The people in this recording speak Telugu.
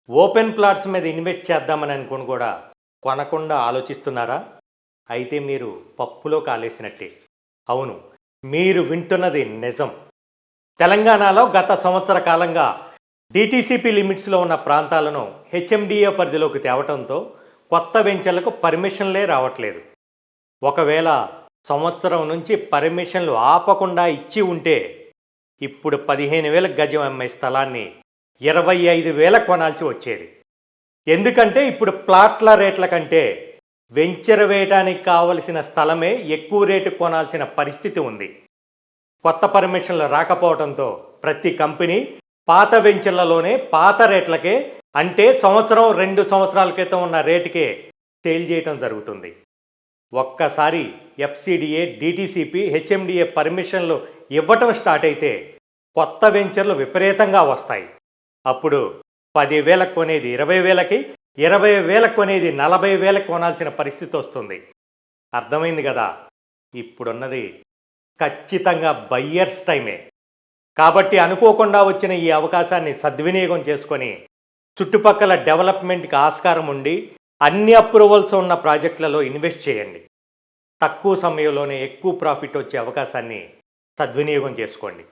ఓపెన్ ప్లాట్స్ మీద ఇన్వెస్ట్ చేద్దామని అనుకుని కూడా కొనకుండా ఆలోచిస్తున్నారా? అయితే మీరు పప్పులో కాలేసినట్టే. అవును, మీరు వింటున్నది నిజం. తెలంగాణలో గత సంవత్సర కాలంగా డీటీసీపీ లిమిట్స్లో ఉన్న ప్రాంతాలను హెచ్ఎండిఏ పరిధిలోకి తేవటంతో కొత్త వెంచర్లకు పర్మిషన్లే రావట్లేదు. ఒకవేళ సంవత్సరం నుంచి పర్మిషన్లు ఆపకుండా ఇచ్చి ఉంటే ఇప్పుడు 15,000 గజం అమ్మే స్థలాన్ని 25,000 కొనాల్సి వచ్చేది. ఎందుకంటే ఇప్పుడు ప్లాట్ల రేట్ల కంటే వెంచర్ వేయడానికి కావలసిన స్థలమే ఎక్కువ రేటు కొనాల్సిన పరిస్థితి ఉంది. కొత్త పర్మిషన్లు రాకపోవడంతో ప్రతి కంపెనీ పాత వెంచర్లలోనే పాత రేట్లకే, అంటే సంవత్సరం 2 సంవత్సరాల క్రితం ఉన్న రేటుకే సేల్ చేయటం జరుగుతుంది. ఒక్కసారి ఎఫ్సిడిఏ, డిటిసిపి, హెచ్ఎండిఏ పర్మిషన్లు ఇవ్వటం స్టార్ట్ అయితే కొత్త వెంచర్లు విపరీతంగా వస్తాయి. అప్పుడు 10,000 కొనేది 20,000కి, 20,000 కొనేది 40,000 కొనాల్సిన పరిస్థితి వస్తుంది. అర్థమైంది కదా? ఇప్పుడున్నది ఖచ్చితంగా బయ్యర్స్ టైమే. కాబట్టి అనుకోకుండా వచ్చిన ఈ అవకాశాన్ని సద్వినియోగం చేసుకొని చుట్టుపక్కల డెవలప్మెంట్కి ఆస్కారం ఉండి అన్ని అప్రూవల్స్ ఉన్న ప్రాజెక్టులలో ఇన్వెస్ట్ చేయండి. తక్కువ సమయంలోనే ఎక్కువ ప్రాఫిట్ వచ్చే అవకాశాన్ని సద్వినియోగం చేసుకోండి.